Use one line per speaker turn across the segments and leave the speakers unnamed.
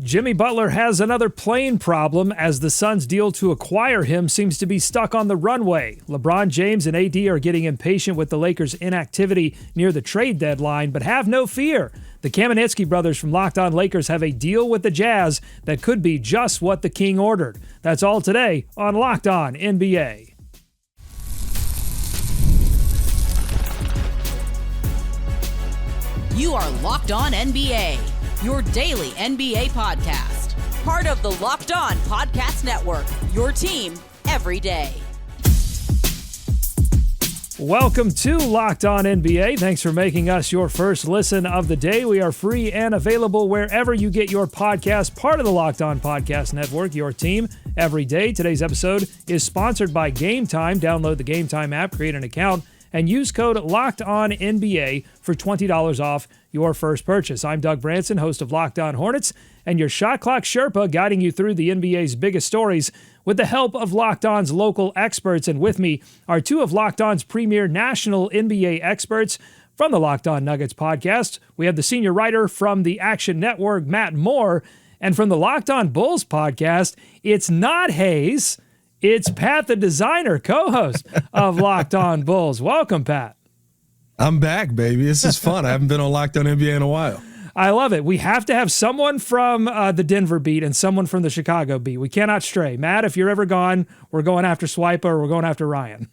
Jimmy Butler has another plane problem as the Suns' deal to acquire him seems to be stuck on the runway. LeBron James and AD are getting impatient with the Lakers' inactivity near the trade deadline, but have no fear. The Kamenetsky brothers from Locked On Lakers have a deal with the Jazz that could be just what the King ordered. That's all today on Locked On NBA.
You are Locked On NBA, your daily NBA podcast. Part of the Locked On Podcast Network, your team every day.
Welcome to Locked On NBA. Thanks for making us your first listen of the day. We are free and available wherever you get your podcast, part of the Locked On Podcast Network, your team every day. Today's episode is sponsored by Game Time. Download the Game Time app, create an account, and use code LOCKEDONNBA for $20 off your first purchase. I'm Doug Branson, host of Locked On Hornets, and your Shot Clock Sherpa, guiding you through the NBA's biggest stories with the help of Locked On's local experts. And with me are two of Locked On's premier national NBA experts from the Locked On Nuggets podcast. We have the senior writer from the Action Network, Matt Moore, and from the Locked On Bulls podcast, it's not Hayes. It's Pat, the designer, co-host of Locked On Bulls. Welcome, Pat.
I'm back, baby. This is fun. I haven't been on Locked On NBA in a while.
I love it. We have to have someone from the Denver beat and someone from the Chicago beat. We cannot stray. Matt, if you're ever gone, we're going after Swipa or we're going after Ryan.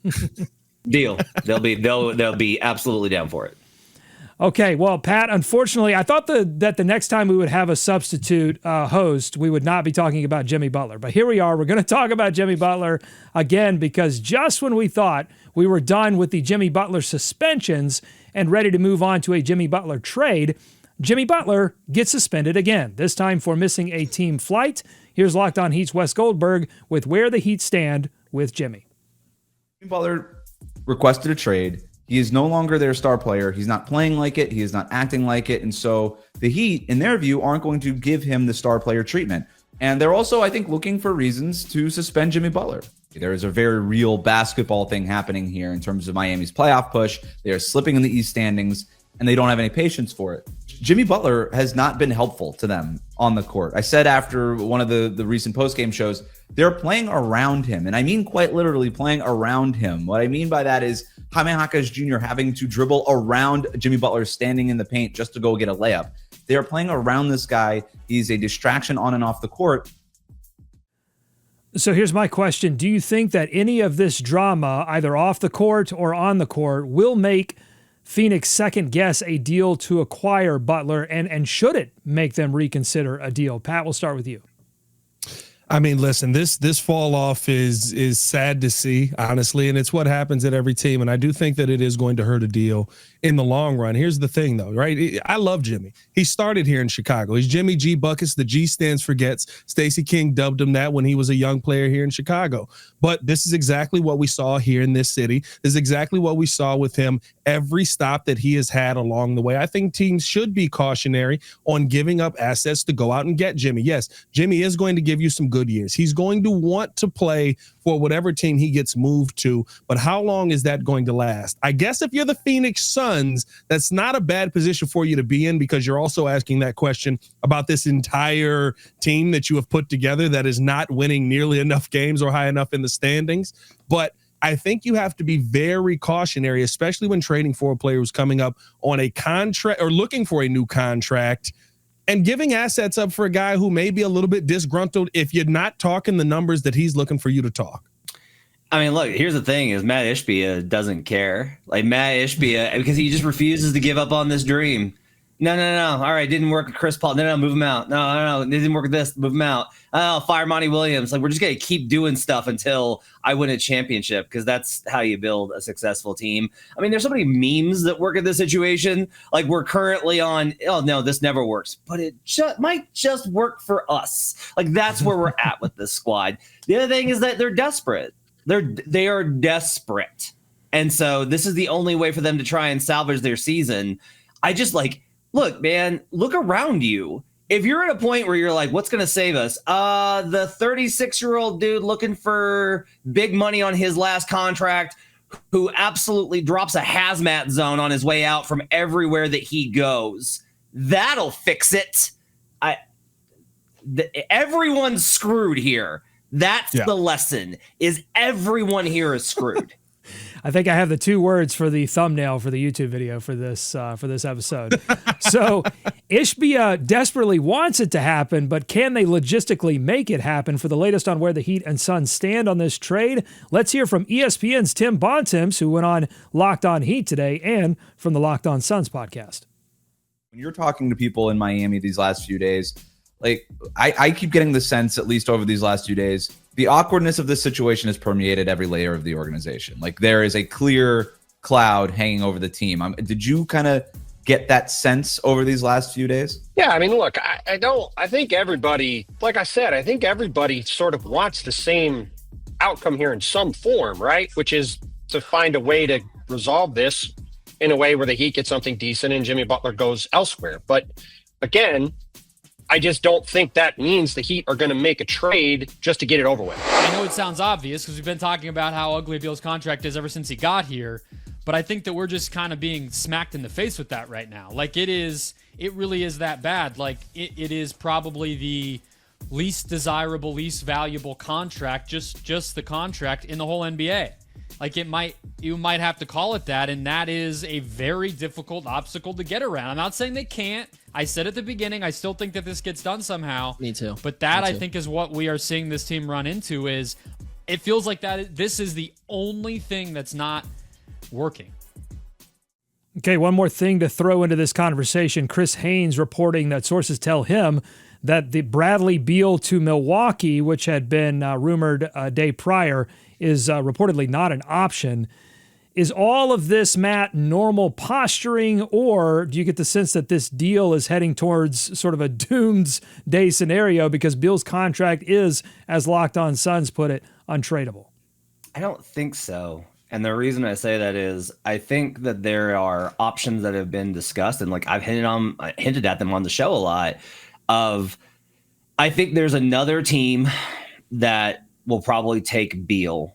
Deal. They'll be absolutely down for it.
Okay, well, Pat, unfortunately, I thought that the next time we would have a substitute host, we would not be talking about Jimmy Butler. But here we are. We're going to talk about Jimmy Butler again because just when we thought we were done with the Jimmy Butler suspensions and ready to move on to a Jimmy Butler trade, Jimmy Butler gets suspended again, this time for missing a team flight. Here's Locked On Heat's Wes Goldberg with where the Heat stand with Jimmy.
Jimmy Butler requested a trade. He is no longer their star player. He's not playing like it. He is not acting like it. And so the Heat, in their view, aren't going to give him the star player treatment. And they're also, I think, looking for reasons to suspend Jimmy Butler. There is a very real basketball thing happening here in terms of Miami's playoff push. They are slipping in the East standings, and they don't have any patience for it. Jimmy Butler has not been helpful to them on the court. I said after one of the recent postgame shows, they're playing around him. And I mean quite literally playing around him. What I mean by that is Jaime Jaquez Jr. having to dribble around Jimmy Butler standing in the paint just to go get a layup. They are playing around this guy. He's a distraction on and off the court.
So here's my question. Do you think that any of this drama, either off the court or on the court, will make Phoenix second guess a deal to acquire Butler, and should it make them reconsider a deal? Pat, we'll start with you.
I mean, listen, this fall off is sad to see, honestly, and it's what happens at every team. And I do think that it is going to hurt a deal in the long run. Here's the thing, though, right? I love Jimmy. He started here in Chicago. He's Jimmy G Buckets. The G stands for gets. Stacey King dubbed him that when he was a young player here in Chicago. But this is exactly what we saw here in this city. This is exactly what we saw with him every stop that he has had along the way. I think teams should be cautionary on giving up assets to go out and get Jimmy. Yes, Jimmy is going to give you some good years. He's going to want to play for whatever team he gets moved to, but how long is that going to last? I guess if you're the Phoenix Suns, that's not a bad position for you to be in, because you're also asking that question about this entire team that you have put together that is not winning nearly enough games or high enough in the standings. But I think you have to be very cautionary, especially when trading for a player who's coming up on a contract or looking for a new contract, and giving assets up for a guy who may be a little bit disgruntled if you're not talking the numbers that he's looking for you to talk.
I mean, look, here's the thing is Matt Ishbia doesn't care. Like Matt Ishbia, because he just refuses to give up on this dream. No. All right, didn't work with Chris Paul. No, move him out. No, it didn't work with this. Move him out. Oh, fire Monty Williams. Like, we're just going to keep doing stuff until I win a championship, because that's how you build a successful team. I mean, there's so many memes that work in this situation. Like, we're currently on, oh, no, this never works. But it might just work for us. Like, that's where we're at with this squad. The other thing is that they're desperate. They are desperate. And so this is the only way for them to try and salvage their season. I just look, man, look around you. If you're at a point where you're like, what's going to save us? The 36-year-old dude looking for big money on his last contract, who absolutely drops a hazmat zone on his way out from everywhere that he goes. That'll fix it. everyone's screwed here. That's the lesson, is everyone here is screwed.
I think I have the 2 words for the thumbnail for the YouTube video for this episode. So Ishbia desperately wants it to happen, but can they logistically make it happen? For the latest on where the Heat and Suns stand on this trade, let's hear from ESPN's Tim Bontemps, who went on Locked On Heat today, and from the Locked On Suns podcast.
When you're talking to people in Miami these last few days, like I keep getting the sense, at least over these last few days, the awkwardness of this situation has permeated every layer of the organization. Like there is a clear cloud hanging over the team. Did you kind of get that sense over these last few days?
Yeah, I mean, look, I think everybody, like I said, I think everybody sort of wants the same outcome here in some form, right? Which is to find a way to resolve this in a way where the Heat get something decent and Jimmy Butler goes elsewhere. But again, I just don't think that means the Heat are going to make a trade just to get it over with.
I know it sounds obvious because we've been talking about how ugly Beal's contract is ever since he got here, but I think that we're just kind of being smacked in the face with that right now. Like it really is that bad. Like it is probably the least desirable, least valuable contract, just the contract in the whole NBA. Like you might have to call it that, and that is a very difficult obstacle to get around. I'm not saying they can't. I said at the beginning, I still think that this gets done somehow.
Me too.
But that I think is what we are seeing this team run into. Is it feels like that this is the only thing that's not working.
Okay, one more thing to throw into this conversation. Chris Haynes reporting that sources tell him that the Bradley Beal to Milwaukee, which had been rumored a day prior, is reportedly not an option. Is all of this, Matt, normal posturing, or do you get the sense that this deal is heading towards sort of a doomsday scenario because Beal's contract is, as Locked On Suns put it, untradeable?
I don't think so. And the reason I say that is I think that there are options that have been discussed, and like I've hinted at them on the show a lot, I think there's another team that will probably take Beal.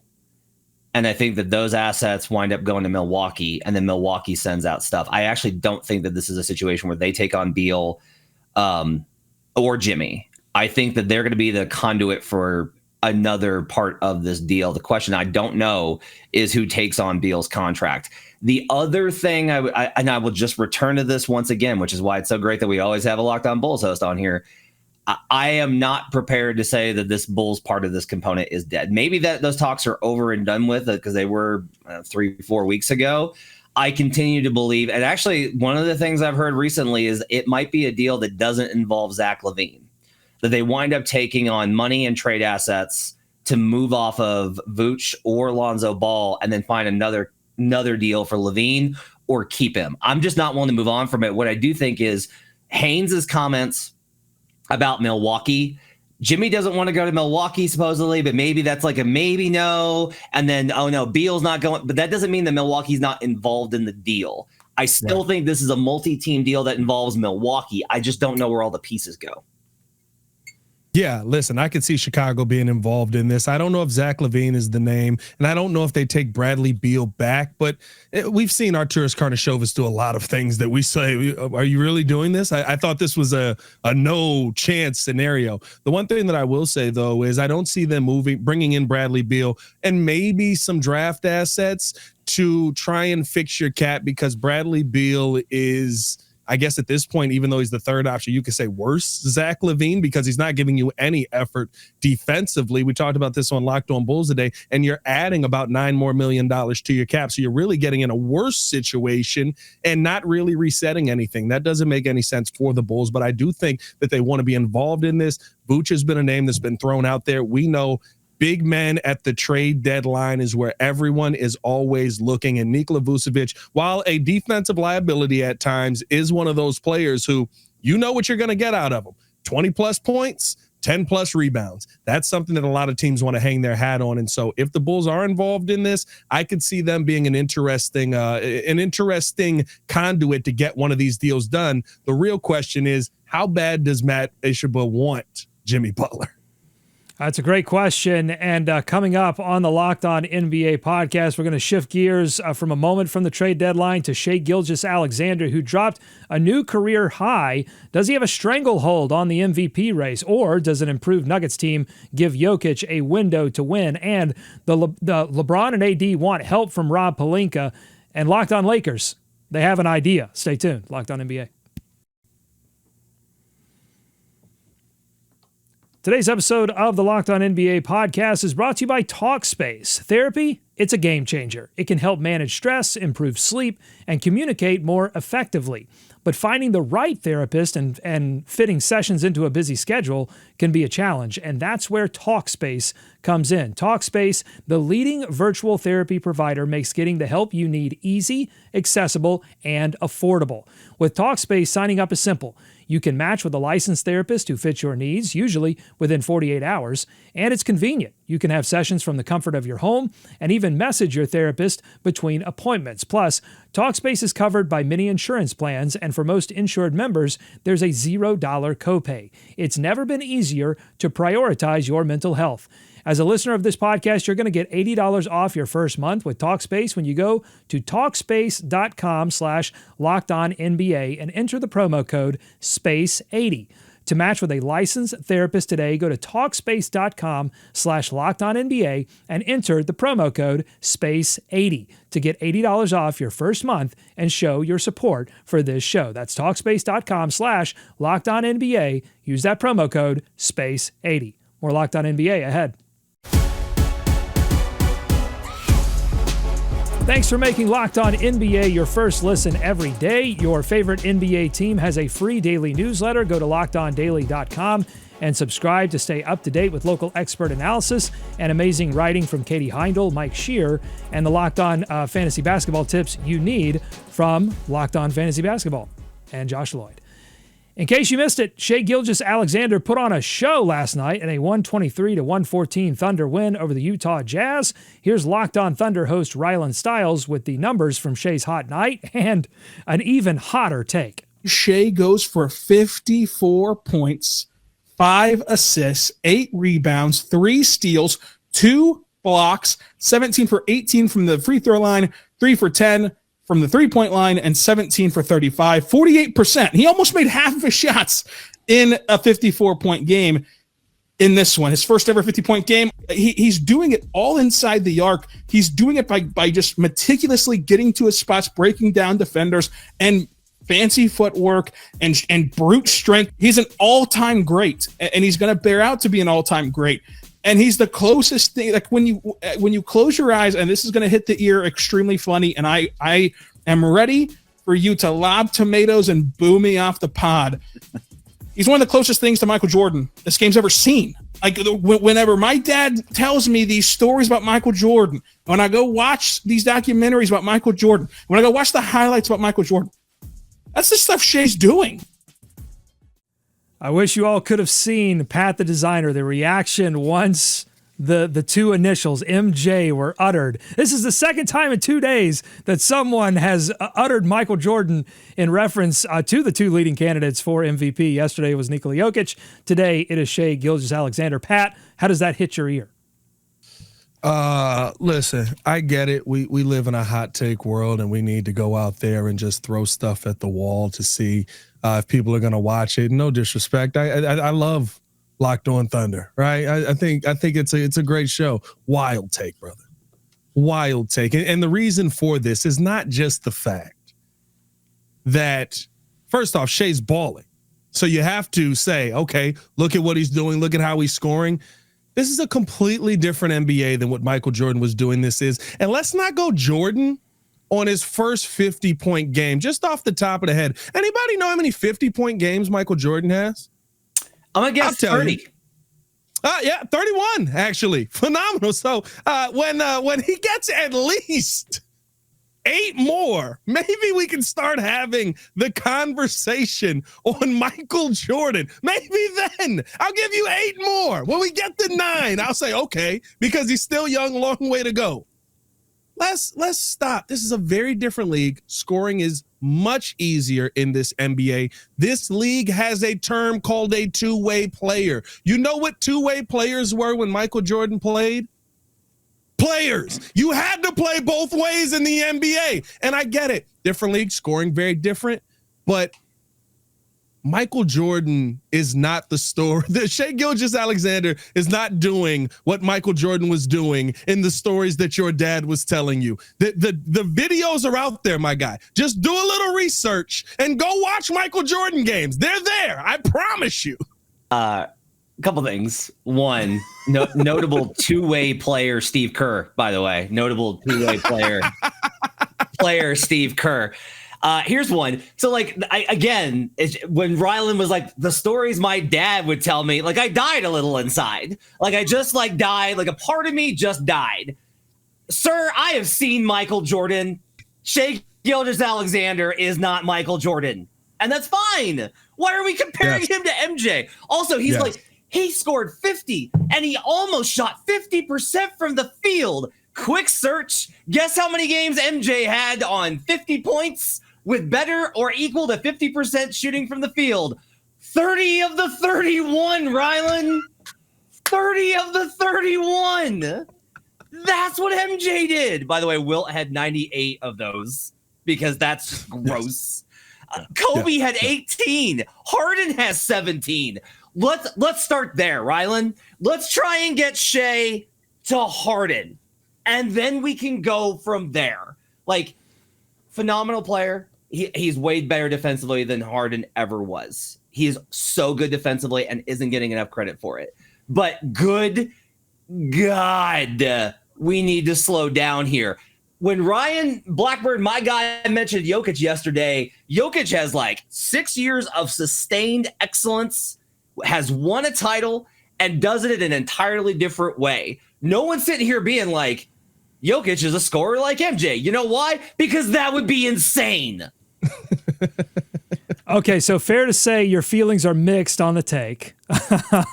And I think that those assets wind up going to Milwaukee, and then Milwaukee sends out stuff. I actually don't think that this is a situation where they take on Beal or Jimmy. I think that they're going to be the conduit for another part of this deal. The question I don't know is who takes on Beal's contract. The other thing, I will just return to this once again, which is why it's so great that we always have a Locked On Bulls host on here. I am not prepared to say that this Bulls part of this component is dead. Maybe that those talks are over and done with because they were 3-4 weeks ago. I continue to believe, and actually one of the things I've heard recently is it might be a deal that doesn't involve Zach LaVine, that they wind up taking on money and trade assets to move off of Vooch or Lonzo Ball and then find another deal for LaVine or keep him. I'm just not willing to move on from it. What I do think is Haynes's comments about Milwaukee. Jimmy doesn't want to go to Milwaukee supposedly, but maybe that's like a maybe no. And then, oh no, Beal's not going, but that doesn't mean that Milwaukee's not involved in the deal. I still think this is a multi-team deal that involves Milwaukee. I just don't know where all the pieces go.
Yeah, listen, I could see Chicago being involved in this. I don't know if Zach LaVine is the name, and I don't know if they take Bradley Beal back, but we've seen Arturas Karnisovas do a lot of things that we say, are you really doing this? I thought this was a no chance scenario. The one thing that I will say, though, is I don't see them bringing in Bradley Beal and maybe some draft assets to try and fix your cap, because Bradley Beal is, I guess at this point, even though he's the third option, you could say worse Zach LaVine, because he's not giving you any effort defensively. We talked about this on Locked On Bulls today, and you're adding about $9 million more to your cap. So you're really getting in a worse situation and not really resetting anything. That doesn't make any sense for the Bulls, but I do think that they want to be involved in this. Vooch has been a name that's been thrown out there. We know big men at the trade deadline is where everyone is always looking. And Nikola Vucevic, while a defensive liability at times, is one of those players who you know what you're going to get out of him. 20-plus points, 10-plus rebounds. That's something that a lot of teams want to hang their hat on. And so if the Bulls are involved in this, I could see them being an interesting conduit to get one of these deals done. The real question is, how bad does Matt Ishbia want Jimmy Butler?
That's a great question. And coming up on the Locked On NBA podcast, we're going to shift gears from a moment from the trade deadline to Shai Gilgeous-Alexander, who dropped a new career high. Does he have a stranglehold on the MVP race, or does an improved Nuggets team give Jokic a window to win? And the LeBron and AD want help from Rob Pelinka. And Locked On Lakers, they have an idea. Stay tuned. Locked On NBA. Today's episode of the Locked On NBA podcast is brought to you by Talkspace. Therapy, it's a game changer. It can help manage stress, improve sleep, and communicate more effectively. But finding the right therapist and fitting sessions into a busy schedule can be a challenge, and that's where Talkspace comes in. Talkspace, the leading virtual therapy provider, makes getting the help you need easy, accessible, and affordable. With Talkspace, signing up is simple. You can match with a licensed therapist who fits your needs, usually within 48 hours, and it's convenient. You can have sessions from the comfort of your home and even message your therapist between appointments. Plus, Talkspace is covered by many insurance plans, and for most insured members, there's a $0 copay. It's never been easier to prioritize your mental health. As a listener of this podcast, you're going to get $80 off your first month with Talkspace when you go to Talkspace.com/LockedOnNBA and enter the promo code SPACE80. To match with a licensed therapist today, go to Talkspace.com/LockedOnNBA and enter the promo code SPACE80 to get $80 off your first month and show your support for this show. That's Talkspace.com/LockedOnNBA. Use that promo code SPACE80. More Locked On NBA ahead. Thanks for making Locked On NBA your first listen every day. Your favorite NBA team has a free daily newsletter. Go to LockedOnDaily.com and subscribe to stay up to date with local expert analysis and amazing writing from Katie Heindel, Mike Shear, and the Locked On fantasy basketball tips you need from Locked On Fantasy Basketball and Josh Lloyd. In case you missed it, Shai Gilgeous-Alexander put on a show last night in a 123-114 Thunder win over the Utah Jazz. Here's Locked On Thunder host Rylan Stiles with the numbers from Shai's hot night and an even hotter take.
Shai goes for 54 points, 5 assists, 8 rebounds, 3 steals, 2 blocks, 17 for 18 from the free throw line, 3 for 10 from the three-point line, and 17 for 35, 48%. He almost made half of his shots in a 54-point game in this one. His first ever 50-point game. He's doing it all inside the arc. He's doing it by just meticulously getting to his spots, breaking down defenders, and fancy footwork and brute strength. He's an all-time great, and he's going to bear out to be an all-time great. And he's the closest thing, like when you close your eyes, and this is going to hit the ear extremely funny, and I am ready for you to lob tomatoes and boo me off the pod. He's one of the closest things to Michael Jordan this game's ever seen. Like whenever my dad tells me these stories about Michael Jordan, when I go watch these documentaries about Michael Jordan, when I go watch the highlights about Michael Jordan, that's the stuff Shai's doing.
I wish you all could have seen Pat the designer, the reaction once the two initials MJ were uttered. This is the second time in 2 days that someone has uttered Michael Jordan in reference to the two leading candidates for MVP. Yesterday it was Nikola Jokic. Today it is Shai Gilgeous-Alexander. Pat, how does that hit your ear?
Listen, I get it. We live in a hot take world, and we need to go out there and just throw stuff at the wall to see if people are going to watch it. No disrespect. I love Locked On Thunder, right? I think it's a great show. Wild take, brother. Wild take. And the reason for this is not just the fact that, first off, Shai's balling. So you have to say, okay, look at what he's doing. Look at how he's scoring. This is a completely different NBA than what Michael Jordan was doing. This is. And let's not go Jordan on his first 50-point game, just off the top of the head. Anybody know how many 50-point games Michael Jordan has?
I'm going to guess 30.
Yeah, 31, actually. Phenomenal. So when he gets at least 8 more, maybe we can start having the conversation on Michael Jordan. Maybe then I'll give you 8 more. When we get to 9, I'll say, okay, because he's still young, long way to go. let's stop. This is a very different league. Scoring is much easier in this NBA. This league has a term called a two-way player. You know what two-way players were when Michael Jordan played? Players. You had to play both ways in the NBA. And I get it. Different leagues, scoring very different. But Michael Jordan is not the story. Shai Gilgeous-Alexander is not doing what Michael Jordan was doing in the stories that your dad was telling you. The videos are out there, my guy. Just do a little research and go watch Michael Jordan games. They're there. I promise you.
A couple things. One, notable two-way player Steve Kerr, by the way. Notable two-way player Steve Kerr. Here's one. So, like, when Rylan was like, the stories my dad would tell me, like, I died a little inside. Like, I just, like, died. Like, a part of me just died. Sir, I have seen Michael Jordan. Shai Gilgeous-Alexander is not Michael Jordan. And that's fine. Why are we comparing him to MJ? Also, he's like, he scored 50, and he almost shot 50% from the field. Quick search. Guess how many games MJ had on 50 points? With better or equal to 50% shooting from the field. 30 of the 31, Rylan. 30 of the 31. That's what MJ did. By the way, Wilt had 98 of those because that's gross. Kobe had 18. Harden has 17. Let's start there, Rylan. Let's try and get Shai to Harden. And then we can go from there. Like, phenomenal player. He's way better defensively than Harden ever was. He is so good defensively and isn't getting enough credit for it. But good God, we need to slow down here. When Ryan Blackbird, my guy, mentioned Jokic yesterday, Jokic has like 6 years of sustained excellence, has won a title, and does it in an entirely different way. No one's sitting here being like, Jokic is a scorer like MJ. You know why? Because that would be insane.
Okay, so fair to say your feelings are mixed on the take.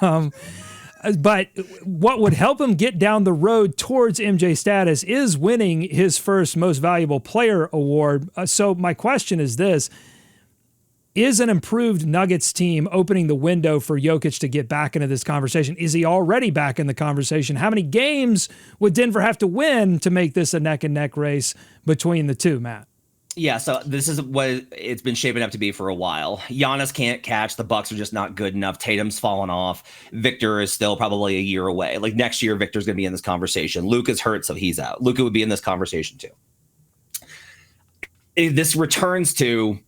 But what would help him get down the road towards MJ status is winning his first Most Valuable Player award. So my question is this. Is an improved Nuggets team opening the window for Jokic to get back into this conversation? Is he already back in the conversation? How many games would Denver have to win to make this a neck-and-neck race between the two, Matt?
Yeah, so this is what it's been shaping up to be for a while. Giannis can't catch. The Bucks are just not good enough. Tatum's fallen off. Victor is still probably a year away. Like next year, Victor's going to be in this conversation. Luka's hurt, so he's out. Luka would be in this conversation too. This returns to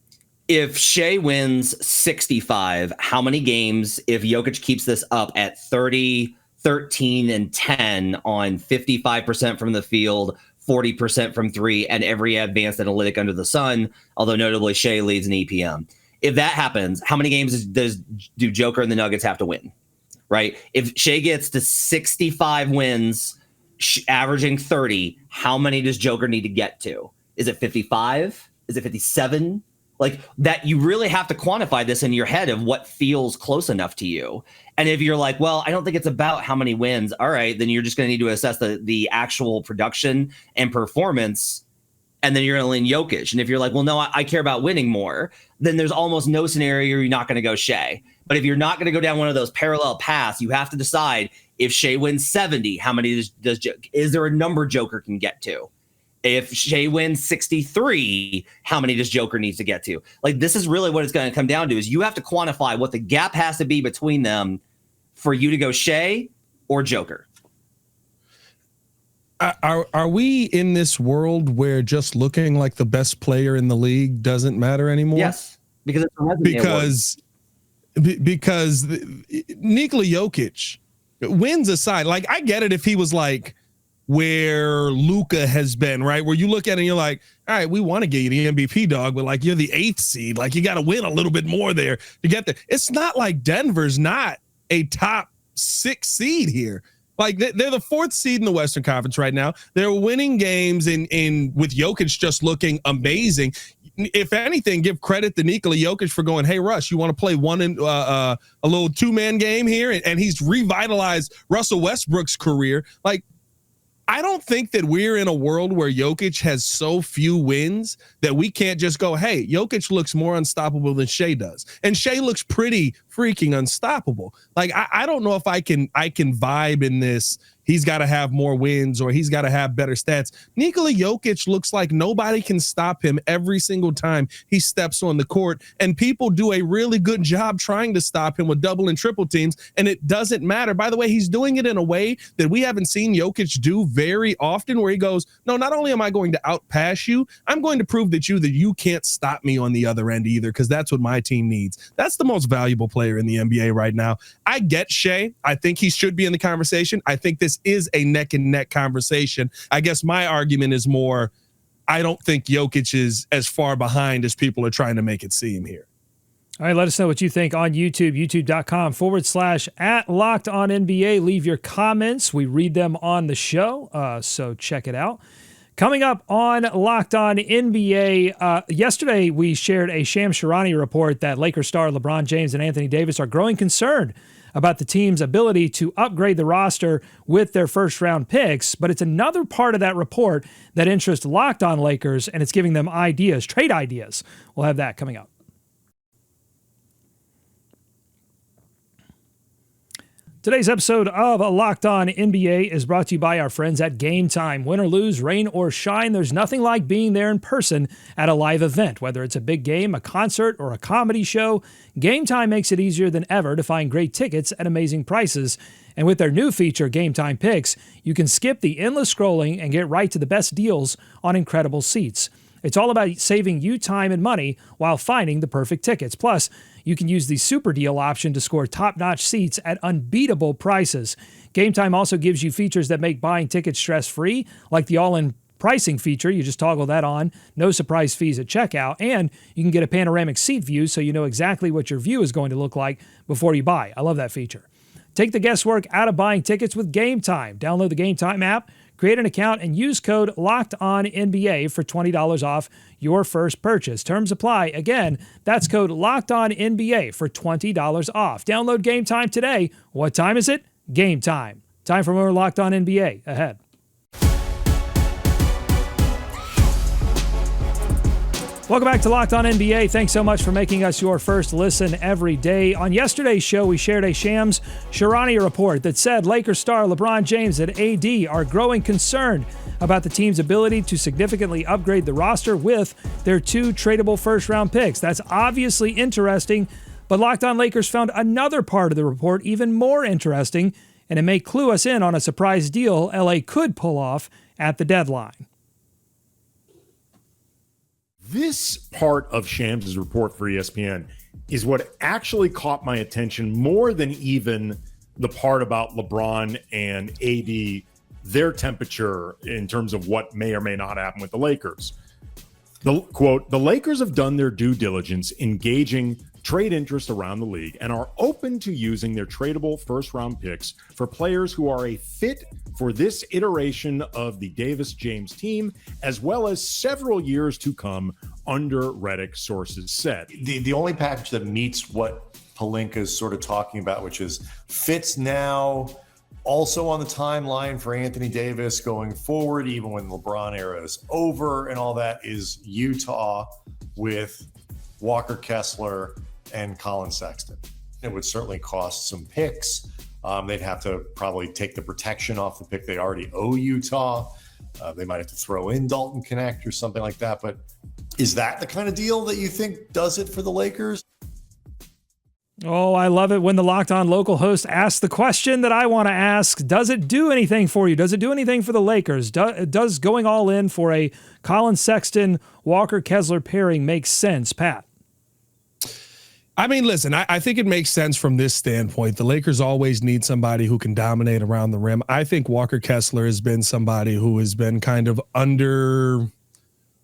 if Shai wins 65, how many games if Jokic keeps this up at 30, 13, and 10 on 55% from the field, 40% from three, and every advanced analytic under the sun, although notably Shai leads in EPM. If that happens, how many games do Joker and the Nuggets have to win, right? If Shai gets to 65 wins, averaging 30, how many does Joker need to get to? Is it 55? Is it 57? Like that, you really have to quantify this in your head of what feels close enough to you. And if you're like, well, I don't think it's about how many wins. All right, then you're just going to need to assess the actual production and performance. And then you're going to lean Jokic. And if you're like, well, no, I care about winning more, then there's almost no scenario you're not going to go Shai. But if you're not going to go down one of those parallel paths, you have to decide if Shai wins 70, how many is there a number Joker can get to? If Shai wins 63, how many does Joker needs to get to? Like, this is really what it's going to come down to is you have to quantify what the gap has to be between them for you to go Shai or Joker.
Are we in this world where just looking like the best player in the league doesn't matter anymore?
Yes, because Nikola Jokic,
wins aside, like I get it if he was like where Luka has been, right? Where you look at it and you're like, all right, we want to get you the MVP, dog, but like you're the 8th seed. Like you got to win a little bit more there to get there. It's not like Denver's not a top 6 seed here. Like they're the 4th seed in the Western Conference right now. They're winning games in with Jokic just looking amazing. If anything, give credit to Nikola Jokic for going, hey, Russ, you want to play a little 2-man game here? And he's revitalized Russell Westbrook's career. Like, I don't think that we're in a world where Jokic has so few wins that we can't just go, hey, Jokic looks more unstoppable than Shai does. And Shai looks pretty freaking unstoppable. Like, I don't know if I can vibe in this. He's got to have more wins or he's got to have better stats. Nikola Jokic looks like nobody can stop him every single time he steps on the court, and people do a really good job trying to stop him with double and triple teams, and it doesn't matter. By the way, he's doing it in a way that we haven't seen Jokic do very often, where he goes, no, not only am I going to outpass you, I'm going to prove that you can't stop me on the other end either, because that's what my team needs. That's the most valuable player in the NBA right now. I get Shai. I think he should be in the conversation. I think this is a neck and neck conversation. I guess my argument is more, I don't think Jokic is as far behind as people are trying to make it seem here.
All right, let us know what you think on YouTube, youtube.com/@LockedOnNBA. Leave your comments. We read them on the show, so check it out. Coming up on Locked On NBA, yesterday we shared a Shams Charania report that Lakers star LeBron James and Anthony Davis are growing concerned about the team's ability to upgrade the roster with their first-round picks, but it's another part of that report that interests Locked On Lakers, and it's giving them ideas, trade ideas. We'll have that coming up. Today's episode of Locked On NBA is brought to you by our friends at Game Time. Win or lose, rain or shine, there's nothing like being there in person at a live event. Whether it's a big game, a concert, or a comedy show, Game Time makes it easier than ever to find great tickets at amazing prices. And with their new feature, Game Time Picks, you can skip the endless scrolling and get right to the best deals on incredible seats. It's all about saving you time and money while finding the perfect tickets. Plus, you can use the super deal option to score top-notch seats at unbeatable prices. Game Time also gives you features that make buying tickets stress-free, like the all-in pricing feature. You just toggle that on, no surprise fees at checkout, and you can get a panoramic seat view so you know exactly what your view is going to look like before you buy. I love that feature. Take the guesswork out of buying tickets with Game Time. Download the Game Time app, create an account, and use code LOCKEDONNBA for $20 off your first purchase. Terms apply. Again, that's code LOCKEDONNBA for $20 off. Download Game Time today. What time is it? Game time. Time for more Locked On NBA ahead. Welcome back to Locked On NBA. Thanks so much for making us your first listen every day. On yesterday's show, we shared a Shams Charania report that said Lakers star LeBron James and AD are growing concerned about the team's ability to significantly upgrade the roster with their two tradable first-round picks. That's obviously interesting, but Locked On Lakers found another part of the report even more interesting, and it may clue us in on a surprise deal LA could pull off at the deadline.
This part of Shams' report for ESPN is what actually caught my attention more than even the part about LeBron and AD, their temperature in terms of what may or may not happen with the Lakers. The quote, the Lakers have done their due diligence engaging trade interest around the league and are open to using their tradable first-round picks for players who are a fit for this iteration of the Davis-James team, as well as several years to come, under Redick, sources said.
The only package that meets what Pelinka is sort of talking about, which is fits now, also on the timeline for Anthony Davis going forward, even when the LeBron era is over and all that, is Utah with Walker Kessler and Collin Sexton. It would certainly cost some picks. They'd have to probably take the protection off the pick they already owe Utah. They might have to throw in Dalton Connect or something like that. But is that the kind of deal that you think does it for the Lakers?
Oh, I love it when the Locked On local host asks the question that I want to ask. Does it do anything for you? Does it do anything for the Lakers? Does going all in for a Collin Sexton, Walker Kessler pairing make sense, Pat?
I mean, listen, I think it makes sense from this standpoint. The Lakers always need somebody who can dominate around the rim. I think Walker Kessler has been somebody who has been kind of underutilized,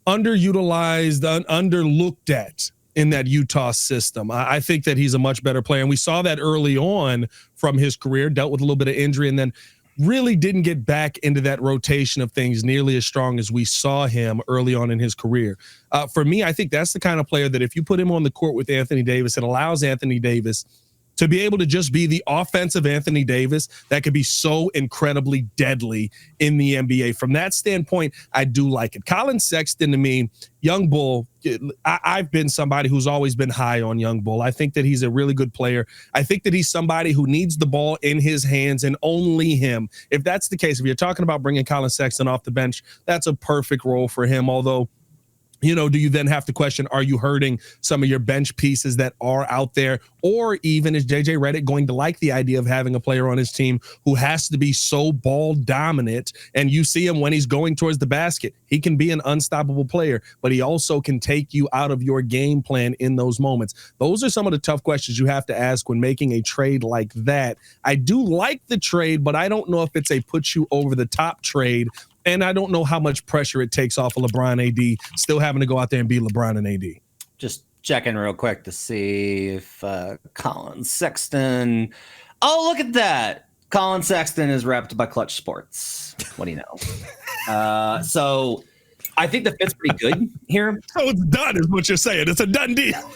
underlooked at in that Utah system. I think that he's a much better player. And we saw that early on from his career, dealt with a little bit of injury, and then really didn't get back into that rotation of things nearly as strong as we saw him early on in his career. For me, I think that's the kind of player that if you put him on the court with Anthony Davis, it allows Anthony Davis to be able to just be the offensive Anthony Davis that could be so incredibly deadly in the NBA. From that standpoint, I do like it. Collin Sexton, to me, young bull, I've been somebody who's always been high on young bull. I think that he's a really good player. I think that he's somebody who needs the ball in his hands and only him. If that's the case, if you're talking about bringing Collin Sexton off the bench, that's a perfect role for him. Although, you know, do you then have to question, are you hurting some of your bench pieces that are out there? Or even is JJ Redick going to like the idea of having a player on his team who has to be so ball dominant? And you see him when he's going towards the basket. He can be an unstoppable player, but he also can take you out of your game plan in those moments. Those are some of the tough questions you have to ask when making a trade like that. I do like the trade, but I don't know if it's a put you over the top trade. And I don't know how much pressure it takes off of LeBron AD, still having to go out there and beat LeBron and AD.
Just checking real quick to see if Collin Sexton. Oh, look at that. Collin Sexton is repped by Clutch Sports. What do you know? So I think the fit's pretty good here.
So it's done is what you're saying. It's a done deal.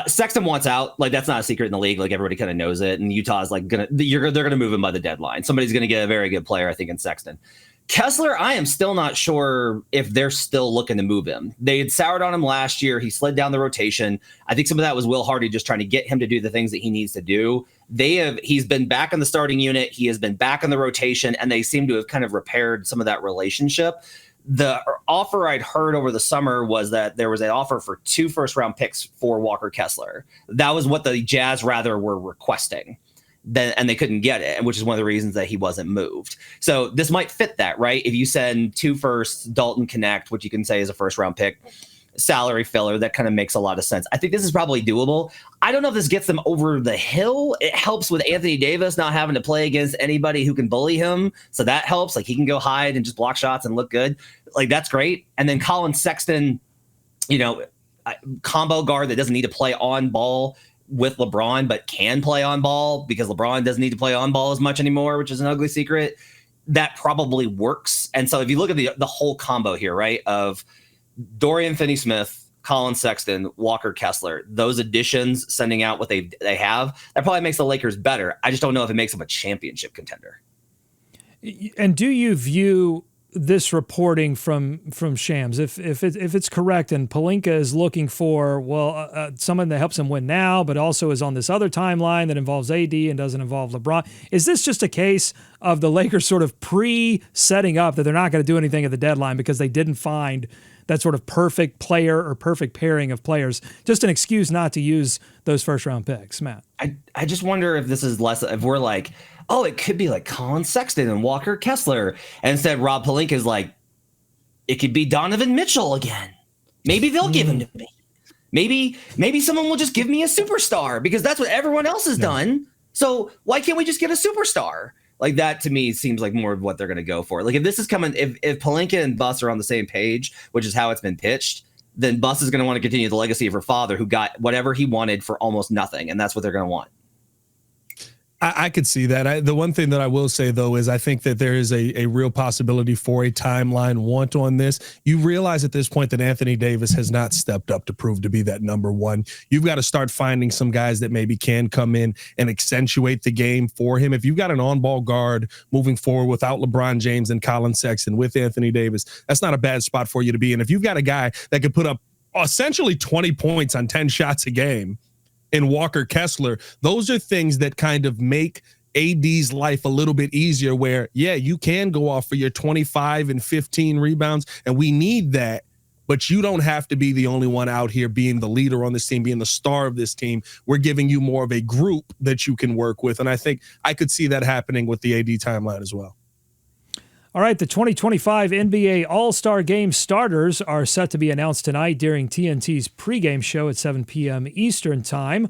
Sexton wants out. Like, that's not a secret in the league. Like, everybody kind of knows it. And Utah's like they're going to move him by the deadline. Somebody's going to get a very good player, I think, in Sexton. Kessler, I am still not sure if they're still looking to move him. They had soured on him last year. He slid down the rotation. I think some of that was Will Hardy just trying to get him to do the things that he needs to do. He's been back in the starting unit. He has been back in the rotation, and they seem to have kind of repaired some of that relationship. The offer I'd heard over the summer was that there was an offer for 2 first-round picks for Walker Kessler. That was what the Jazz rather were requesting. And they couldn't get it, which is one of the reasons that he wasn't moved. So this might fit that, right? If you send 2 firsts, Dalton Connect, which you can say is a first-round pick, salary filler, that kind of makes a lot of sense. I think this is probably doable. I don't know if this gets them over the hill. It helps with Anthony Davis not having to play against anybody who can bully him. So that helps. Like, he can go hide and just block shots and look good. Like, that's great. And then Collin Sexton, you know, combo guard that doesn't need to play on ball with LeBron, but can play on ball because LeBron doesn't need to play on ball as much anymore, which is an ugly secret. That probably works. And so if you look at the whole combo here, right, of Dorian Finney-Smith, Collin Sexton, Walker Kessler, those additions sending out what they have, that probably makes the Lakers better. I just don't know if it makes them a championship contender.
And do you view this reporting from Shams, if it's correct, and Pelinka is looking for someone that helps him win now, but also is on this other timeline that involves AD and doesn't involve LeBron, is this just a case of the Lakers sort of setting up that they're not going to do anything at the deadline because they didn't find that sort of perfect player or perfect pairing of players, just an excuse not to use those first round picks, Matt?
I just wonder if this is less, if we're like, oh, it could be like Collin Sexton and Walker Kessler. And instead, Rob Pelinka is like, it could be Donovan Mitchell again. Maybe they'll give him to me. Maybe someone will just give me a superstar because that's what everyone else has done. So why can't we just get a superstar? Like, that to me seems like more of what they're going to go for. Like, if this is coming, if Pelinka and Buss are on the same page, which is how it's been pitched, then Buss is going to want to continue the legacy of her father, who got whatever he wanted for almost nothing. And that's what they're going to want.
I could see that. The one thing that I will say, though, is I think that there is a real possibility for a timeline want on this. You realize at this point that Anthony Davis has not stepped up to prove to be that number one. You've got to start finding some guys that maybe can come in and accentuate the game for him. If you've got an on-ball guard moving forward without LeBron James and Collin Sexton with Anthony Davis, that's not a bad spot for you to be in. If you've got a guy that could put up essentially 20 points on 10 shots a game, and Walker Kessler, those are things that kind of make AD's life a little bit easier where, yeah, you can go off for your 25 and 15 rebounds, and we need that, but you don't have to be the only one out here being the leader on this team, being the star of this team. We're giving you more of a group that you can work with, and I think I could see that happening with the AD timeline as well.
All right, the 2025 NBA All-Star Game starters are set to be announced tonight during TNT's pregame show at 7 p.m. Eastern Time.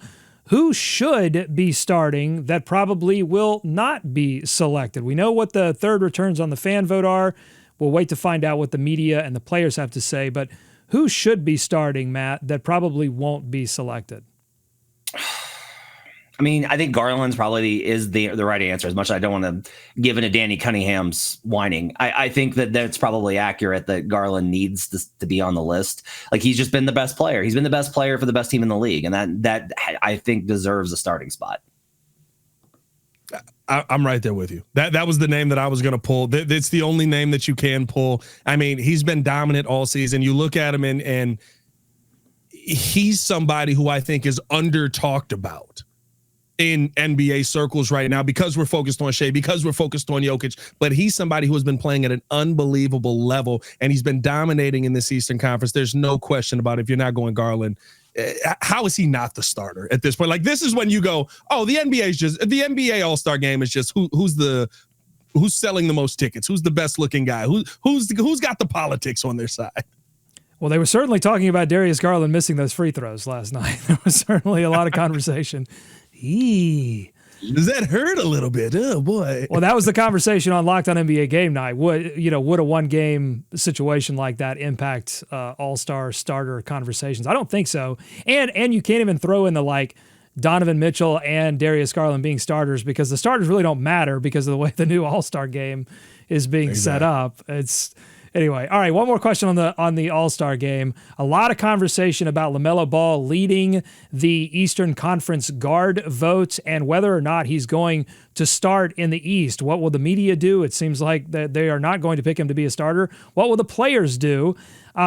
Who should be starting that probably will not be selected? We know what the third returns on the fan vote are. We'll wait to find out what the media and the players have to say, but who should be starting, Matt, that probably won't be selected?
I mean, I think Garland's probably is the right answer, as much as I don't want to give into Danny Cunningham's whining. I think that's probably accurate, that Garland needs to be on the list. Like, he's just been the best player. He's been the best player for the best team in the league, and that I think deserves a starting spot.
I'm right there with you. That was the name that I was going to pull. It's the only name that you can pull. I mean, he's been dominant all season. You look at him and he's somebody who I think is under talked about in NBA circles right now because we're focused on Shai, because we're focused on Jokic, but he's somebody who has been playing at an unbelievable level and he's been dominating in this Eastern Conference. There's no question about it. If you're not going Garland, how is he not the starter at this point? Like, this is when you go, oh, the NBA All-Star game is just who's selling the most tickets, who's the best looking guy, who's got the politics on their side.
Well, they were certainly talking about Darius Garland missing those free throws last night. There was certainly a lot of conversation.
Does that hurt a little bit? Oh boy.
Well, that was the conversation on Locked On NBA Game Night. Would a one-game situation like that impact all-star starter conversations? I don't think so. And you can't even throw in the like Donovan Mitchell and Darius Garland being starters because the starters really don't matter because of the way the new all-star game is being set up. Anyway, all right, one more question on the All-Star game. A lot of conversation about LaMelo Ball leading the Eastern Conference guard vote and whether or not he's going to start in the East. What will the media do? It seems like that they are not going to pick him to be a starter. What will the players do?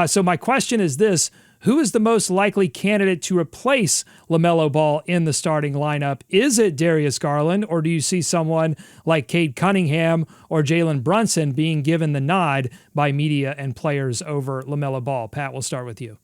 So my question is this. Who is the most likely candidate to replace LaMelo Ball in the starting lineup? Is it Darius Garland, or do you see someone like Cade Cunningham or Jalen Brunson being given the nod by media and players over LaMelo Ball? Pat, we'll start with you.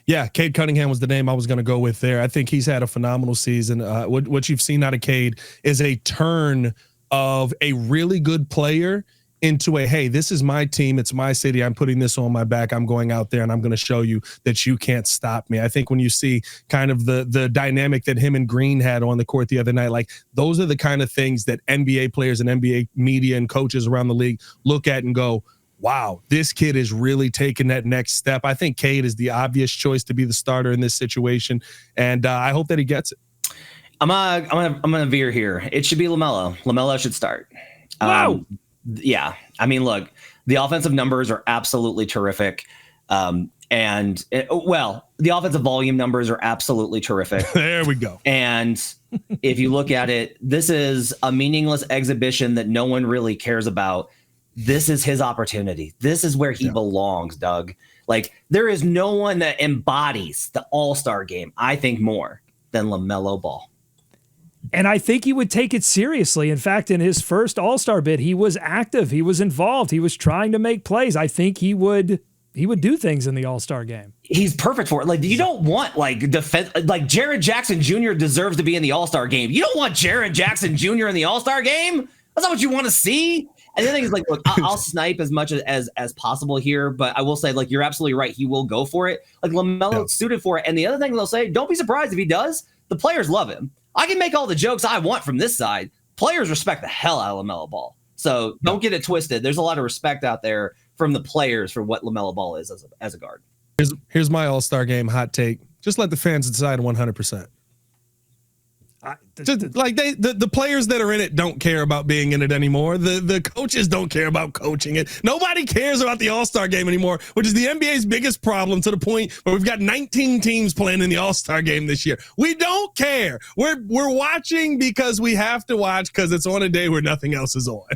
Yeah, Cade Cunningham was the name I was going to go with there. I think he's had a phenomenal season. What you've seen out of Cade is a turn of a really good player into a, hey, this is my team, it's my city, I'm putting this on my back, I'm going out there and I'm going to show you that you can't stop me. I think when you see kind of the dynamic that him and Green had on the court the other night, like those are the kind of things that NBA players and NBA media and coaches around the league look at and go, wow, this kid is really taking that next step. I think Cade is the obvious choice to be the starter in this situation, and I hope that he gets it.
I'm gonna veer here. It should be LaMelo. LaMelo should start.
Wow.
Yeah. I mean, look, the offensive numbers are absolutely terrific. The offensive volume numbers are absolutely terrific.
There we go.
And if you look at it, this is a meaningless exhibition that no one really cares about. This is his opportunity. This is where he belongs, Doug. Like, there is no one that embodies the All-Star game, I think, more than LaMelo Ball.
And I think he would take it seriously. In fact, in his first All-Star bid, he was active. He was involved. He was trying to make plays. I think he would do things in the All-Star game.
He's perfect for it. Like, you don't want like Jared Jackson Jr. deserves to be in the All-Star game. You don't want Jared Jackson Jr. in the All-Star game. That's not what you want to see. And the thing is, like, look, I'll snipe as much as possible here, but I will say, like, you're absolutely right. He will go for it. Like, LaMelo's suited for it. And the other thing they'll say, don't be surprised if he does. The players love him. I can make all the jokes I want from this side. Players respect the hell out of LaMelo Ball. So don't get it twisted. There's a lot of respect out there from the players for what LaMelo Ball is as a guard.
Here's my All-Star game hot take. Just let the fans decide 100%. The players that are in it don't care about being in it anymore. The coaches don't care about coaching it. Nobody cares about the All-Star game anymore, which is the NBA's biggest problem, to the point where we've got 19 teams playing in the All-Star game this year. We don't care. We're watching because we have to watch because it's on a day where nothing else is on.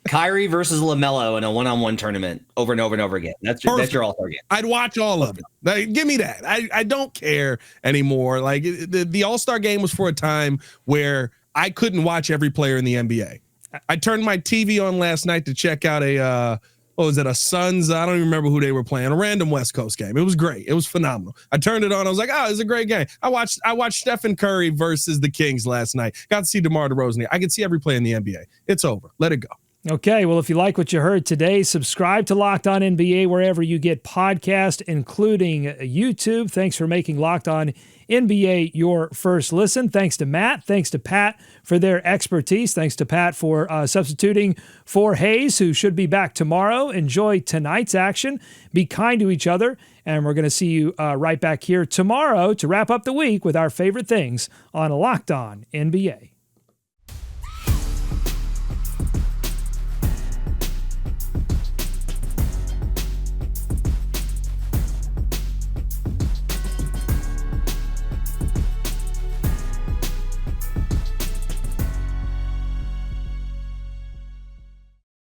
Kyrie versus LaMelo in a one-on-one tournament over and over and over again. That's your All-Star game.
I'd watch all of it. Like, give me that. I don't care anymore. Like, the All-Star game was for a time where I couldn't watch every player in the NBA. I turned my TV on last night to check out a Suns? I don't even remember who they were playing. A random West Coast game. It was great. It was phenomenal. I turned it on. I was like, oh, it's a great game. I watched Stephen Curry versus the Kings last night. Got to see DeMar DeRozan. I could see every play in the NBA. It's over. Let it go.
Okay, well, if you like what you heard today, subscribe to Locked On NBA wherever you get podcasts, including YouTube. Thanks for making Locked On NBA your first listen. Thanks to Matt. Thanks to Pat for their expertise. Thanks to Pat for substituting for Hayes, who should be back tomorrow. Enjoy tonight's action. Be kind to each other. And we're going to see you right back here tomorrow to wrap up the week with our favorite things on Locked On NBA.